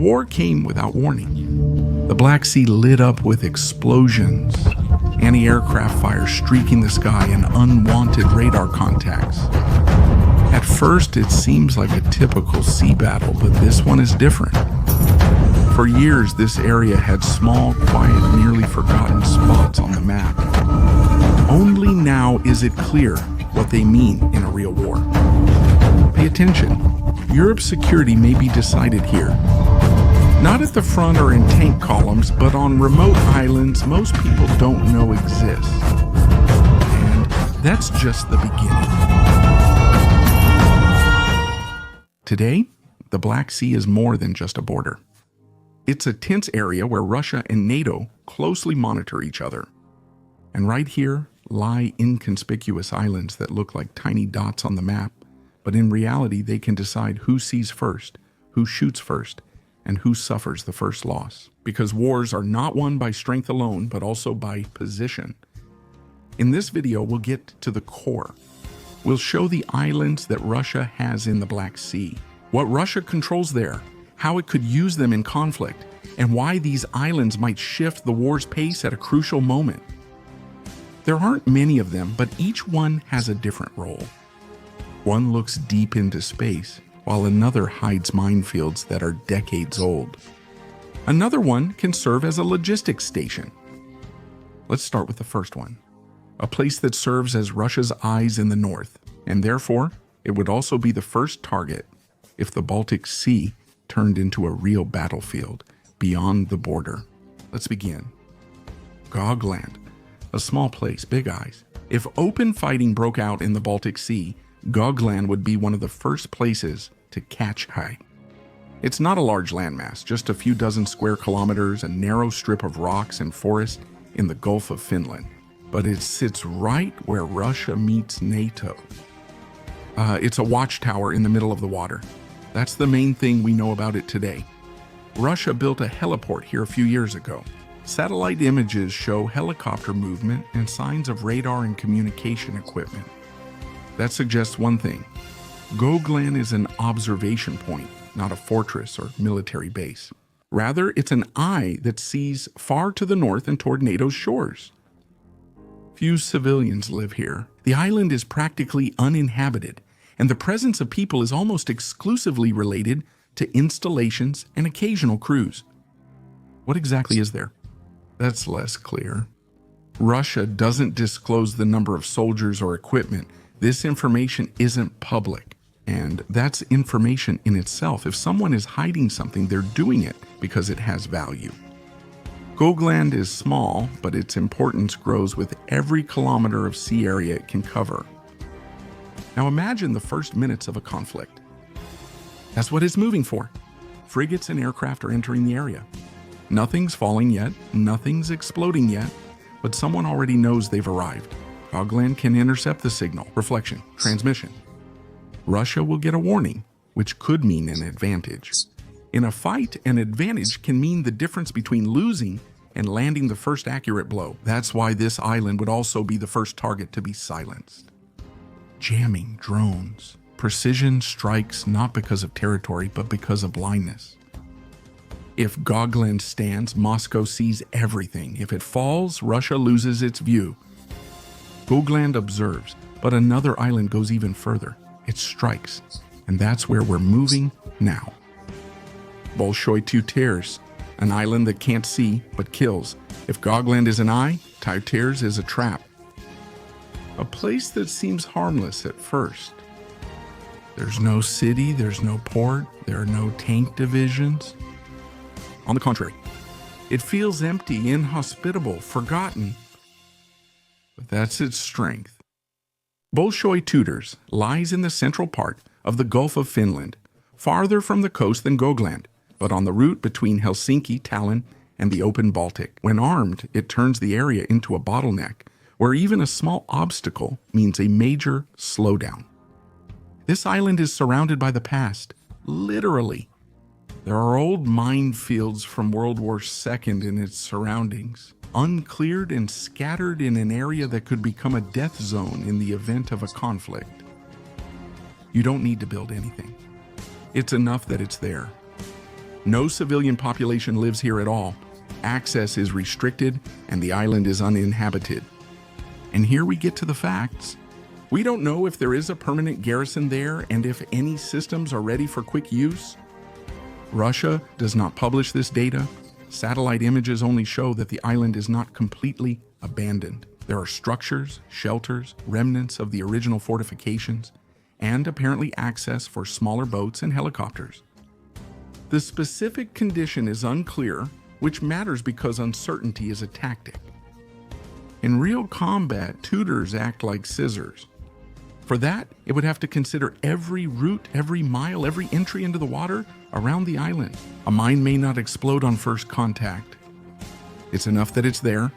war came without warning. The Black Sea lit up with explosions, anti-aircraft fire streaking the sky, and unwanted radar contacts. At first, it seems like a typical sea battle, but this one is different. For years, this area had small, quiet, nearly forgotten spots on the map. Only now is it clear what they mean in a real war. Pay attention. Europe's security may be decided here. Not at the front or in tank columns, but on remote islands most people don't know exist. And that's just the beginning. Today, the Black Sea is more than just a border. It's a tense area where Russia and NATO closely monitor each other. And right here lie inconspicuous islands that look like tiny dots on the map, but in reality they can decide who sees first, who shoots first, and who suffers the first loss. Because wars are not won by strength alone, but also by position. In this video, we'll get to the core. We'll show the islands that Russia has in the Black Sea, what Russia controls there, how it could use them in conflict, and why these islands might shift the war's pace at a crucial moment. There aren't many of them, but each one has a different role. One looks deep into space, while another hides minefields that are decades old. Another one can serve as a logistics station. Let's start with the first one, a place that serves as Russia's eyes in the north, and therefore it would also be the first target if the Baltic Sea turned into a real battlefield beyond the border. Let's begin. Gogland, a small place, big eyes. If open fighting broke out in the Baltic Sea, Gogland would be one of the first places to catch eye. It's not a large landmass, just a few dozen square kilometers, a narrow strip of rocks and forest in the Gulf of Finland. But it sits right where Russia meets NATO. It's a watchtower in the middle of the water. That's the main thing we know about it today. Russia built a heliport here a few years ago. Satellite images show helicopter movement and signs of radar and communication equipment. That suggests one thing. Gogland is an observation point, not a fortress or military base. Rather, it's an eye that sees far to the north and toward NATO's shores. Few civilians live here. The island is practically uninhabited, and the presence of people is almost exclusively related to installations and occasional crews. What exactly is there? That's less clear. Russia doesn't disclose the number of soldiers or equipment. This information isn't public, and that's information in itself. If someone is hiding something, they're doing it because it has value. Gogland is small, but its importance grows with every kilometer of sea area it can cover. Now imagine the first minutes of a conflict. That's what it's moving for. Frigates and aircraft are entering the area. Nothing's falling yet, nothing's exploding yet, but someone already knows they've arrived. Gogland can intercept the signal, reflection, transmission. Russia will get a warning, which could mean an advantage. In a fight, an advantage can mean the difference between losing and landing the first accurate blow. That's why this island would also be the first target to be silenced. Jamming drones. Precision strikes not because of territory, but because of blindness. If Gogland stands, Moscow sees everything. If it falls, Russia loses its view. Gogland observes, but another island goes even further. It strikes, and that's where we're moving now. Bolshoy Tyuters, an island that can't see but kills. If Gogland is an eye, Tyuters is a trap. A place that seems harmless at first. There's no city, there's no port, there are no tank divisions. On the contrary, it feels empty, inhospitable, forgotten. But that's its strength. Bolshoy Tyuters lies in the central part of the Gulf of Finland, farther from the coast than Gogland, but on the route between Helsinki, Tallinn, and the open Baltic. When armed, it turns the area into a bottleneck, where even a small obstacle means a major slowdown. This island is surrounded by the past, literally. There are old minefields from World War II in its surroundings, uncleared and scattered in an area that could become a death zone in the event of a conflict. You don't need to build anything. It's enough that it's there. No civilian population lives here at all. Access is restricted, and the island is uninhabited. And here we get to the facts. We don't know if there is a permanent garrison there and if any systems are ready for quick use. Russia does not publish this data. Satellite images only show that the island is not completely abandoned. There are structures, shelters, remnants of the original fortifications, and apparently access for smaller boats and helicopters. The specific condition is unclear, which matters because uncertainty is a tactic. In real combat, Tyuters act like scissors. For that, it would have to consider every route, every mile, every entry into the water around the island. A mine may not explode on first contact. It's enough that it's there.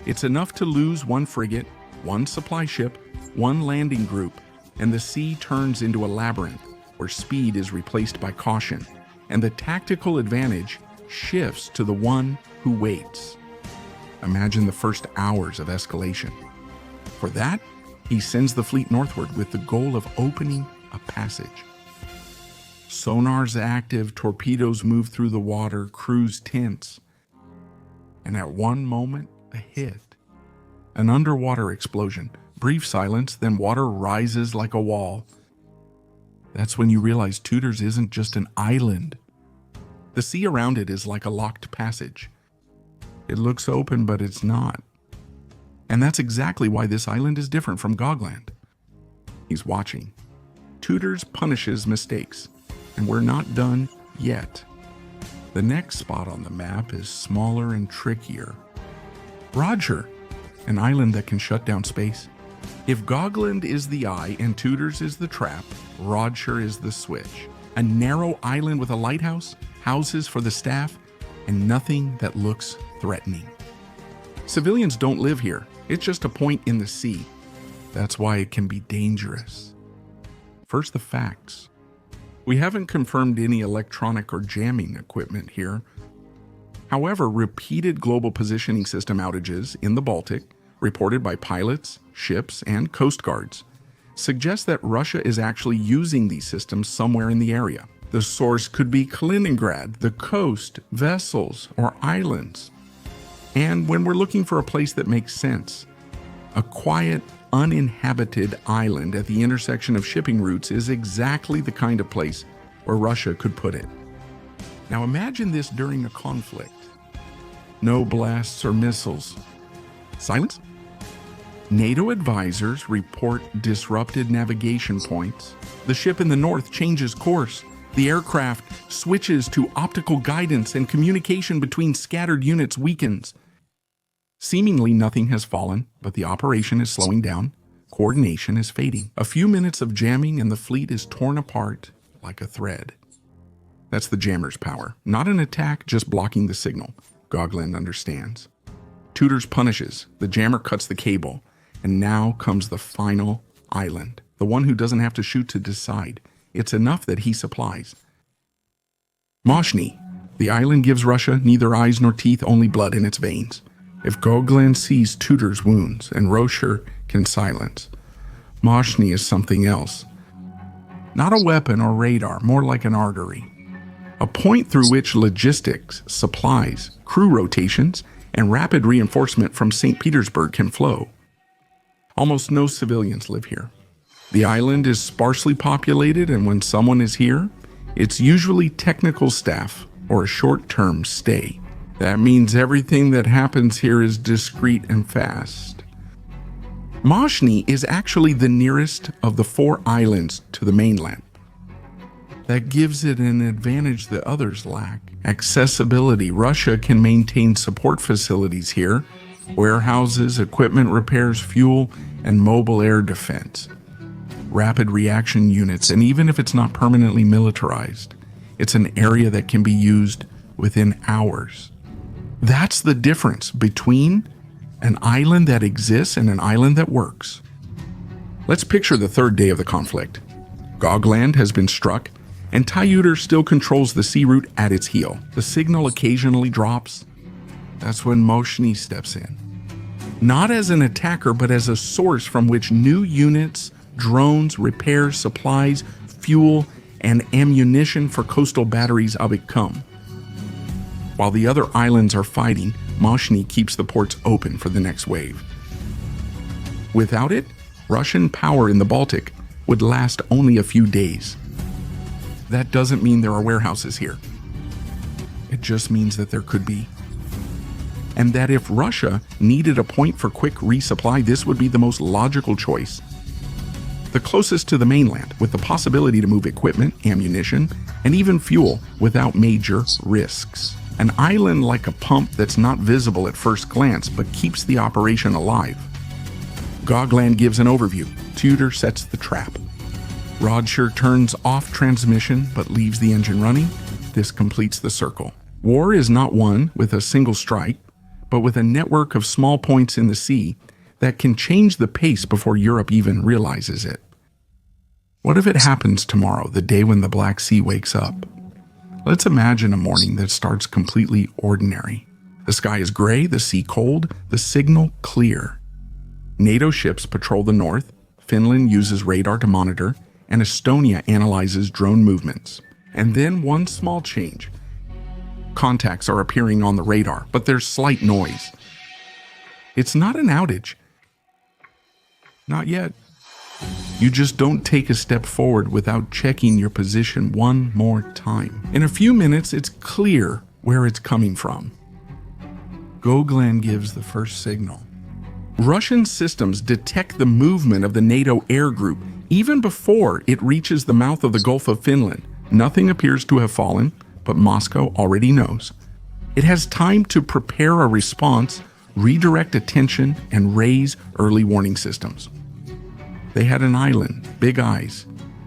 It's enough to lose one frigate, one supply ship, one landing group, and the sea turns into a labyrinth where speed is replaced by caution, and the tactical advantage shifts to the one who waits. Imagine the first hours of escalation. For that, he sends the fleet northward with the goal of opening a passage. Sonar's active, torpedoes move through the water, crews tense. And at one moment, a hit. An underwater explosion. Brief silence, then water rises like a wall. That's when you realize Tyuters isn't just an island. The sea around it is like a locked passage. It looks open, but it's not. And that's exactly why this island is different from Gogland. He's watching. Tyuters punishes mistakes, and we're not done yet. The next spot on the map is smaller and trickier. Rodsher, an island that can shut down space. If Gogland is the eye and Tyuters is the trap, Rodsher is the switch. A narrow island with a lighthouse, houses for the staff, and nothing that looks threatening. Civilians don't live here. It's just a point in the sea. That's why it can be dangerous. First, the facts. We haven't confirmed any electronic or jamming equipment here. However, repeated global positioning system outages in the Baltic, reported by pilots, ships, and coast guards, suggest that Russia is actually using these systems somewhere in the area. The source could be Kaliningrad, the coast, vessels, or islands. And when we're looking for a place that makes sense, a quiet, uninhabited island at the intersection of shipping routes is exactly the kind of place where Russia could put it. Now imagine this during a conflict. No blasts or missiles. Silence? NATO advisors report disrupted navigation points. The ship in the north changes course. The aircraft switches to optical guidance and communication between scattered units weakens. Seemingly nothing has fallen, but the operation is slowing down. Coordination is fading. A few minutes of jamming and the fleet is torn apart like a thread. That's the jammer's power. Not an attack, just blocking the signal. Gogland understands. Tyuters punishes. The jammer cuts the cable. And now comes the final island. The one who doesn't have to shoot to decide. It's enough that he supplies. Moshny. The island gives Russia neither eyes nor teeth, only blood in its veins. If Gogland sees Tyuters' wounds and Rodsher can silence, Moshny is something else. Not a weapon or radar, more like an artery. A point through which logistics, supplies, crew rotations, and rapid reinforcement from St. Petersburg can flow. Almost no civilians live here. The island is sparsely populated, and when someone is here, it's usually technical staff or a short-term stay. That means everything that happens here is discreet and fast. Moshny is actually the nearest of the 4 islands to the mainland. That gives it an advantage that others lack. Accessibility. Russia can maintain support facilities here, warehouses, equipment repairs, fuel, and mobile air defense. Rapid reaction units, and even if it's not permanently militarized, it's an area that can be used within hours. That's the difference between an island that exists and an island that works. Let's picture the third day of the conflict. Gogland has been struck, and Tyuters still controls the sea route at its heel. The signal occasionally drops. That's when Moshny steps in. Not as an attacker, but as a source from which new units, drones, repairs, supplies, fuel, and ammunition for coastal batteries of Abikum. While the other islands are fighting, Moshny keeps the ports open for the next wave. Without it, Russian power in the Baltic would last only a few days. That doesn't mean there are warehouses here. It just means that there could be. And that if Russia needed a point for quick resupply, this would be the most logical choice. The closest to the mainland, with the possibility to move equipment, ammunition, and even fuel without major risks. An island like a pump that's not visible at first glance, but keeps the operation alive. Gogland gives an overview. Tyuter sets the trap. Rodsher turns off transmission, but leaves the engine running. This completes the circle. War is not won with a single strike, but with a network of small points in the sea that can change the pace before Europe even realizes it. What if it happens tomorrow, the day when the Black Sea wakes up? Let's imagine a morning that starts completely ordinary. The sky is gray, the sea cold, the signal clear. NATO ships patrol the north, Finland uses radar to monitor, and Estonia analyzes drone movements. And then one small change. Contacts are appearing on the radar, but there's slight noise. It's not an outage. Not yet. You just don't take a step forward without checking your position one more time. In a few minutes, it's clear where it's coming from. Gogland gives the first signal. Russian systems detect the movement of the NATO air group even before it reaches the mouth of the Gulf of Finland. Nothing appears to have fallen, but Moscow already knows. It has time to prepare a response, redirect attention, and raise early warning systems. They had an island, big eyes.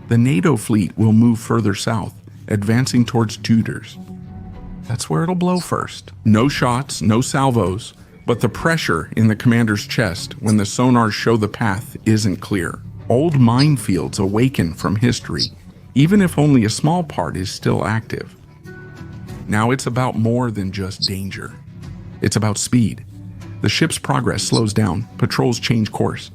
The NATO fleet will move further south, advancing towards Tyuters. That's where it'll blow first. No shots, no salvos, but the pressure in the commander's chest when the sonars show the path isn't clear. Old minefields awaken from history, even if only a small part is still active. Now it's about more than just danger. It's about speed. The ship's progress slows down, patrols change course.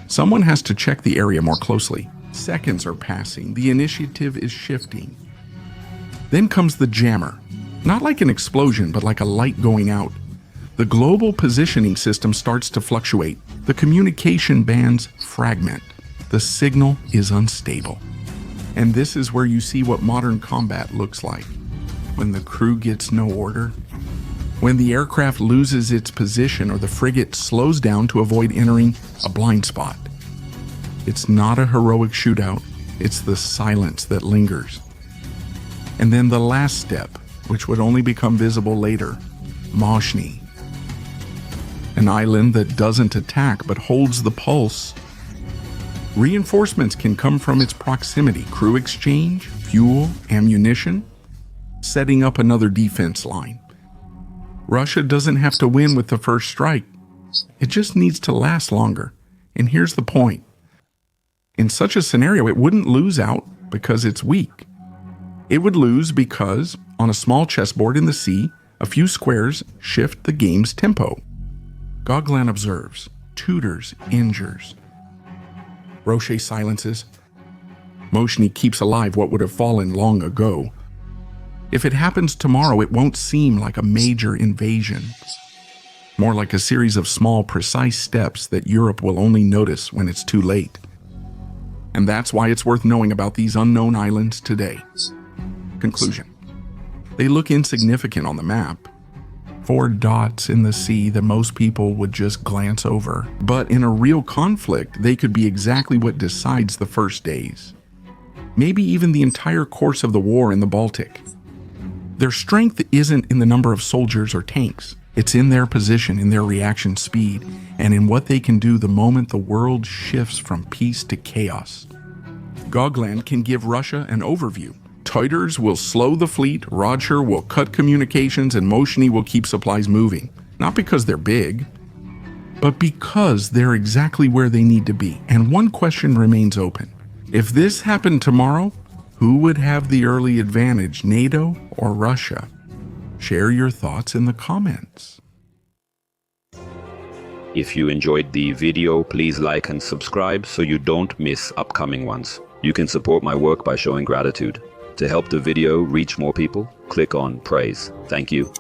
Someone has to check the area more closely. Seconds are passing, the initiative is shifting. Then comes the jammer. Not like an explosion, but like a light going out. The global positioning system starts to fluctuate. The communication bands fragment. The signal is unstable. And this is where you see what modern combat looks like. When the crew gets no order, when the aircraft loses its position or the frigate slows down to avoid entering a blind spot. It's not a heroic shootout, it's the silence that lingers. And then the last step, which would only become visible later, Moshny. An island that doesn't attack but holds the pulse. Reinforcements can come from its proximity, crew exchange, fuel, ammunition, setting up another defense line. Russia doesn't have to win with the first strike. It just needs to last longer. And here's the point. In such a scenario, it wouldn't lose out because it's weak. It would lose because, on a small chessboard in the sea, a few squares shift the game's tempo. Gogland observes. Tyuters injures. Rodsher silences. Moshny keeps alive what would have fallen long ago. If it happens tomorrow, it won't seem like a major invasion. More like a series of small, precise steps that Europe will only notice when it's too late. And that's why it's worth knowing about these unknown islands today. Conclusion. They look insignificant on the map. 4 dots in the sea that most people would just glance over. But in a real conflict, they could be exactly what decides the first days. Maybe even the entire course of the war in the Baltic. Their strength isn't in the number of soldiers or tanks. It's in their position, in their reaction speed, and in what they can do the moment the world shifts from peace to chaos. Gogland can give Russia an overview. Tyuters will slow the fleet, Rodsher will cut communications, and Moshny will keep supplies moving. Not because they're big, but because they're exactly where they need to be. And one question remains open. If this happened tomorrow, who would have the early advantage, NATO or Russia? Share your thoughts in the comments. If you enjoyed the video, please like and subscribe so you don't miss upcoming ones. You can support my work by showing gratitude. To help the video reach more people, click on praise. Thank you.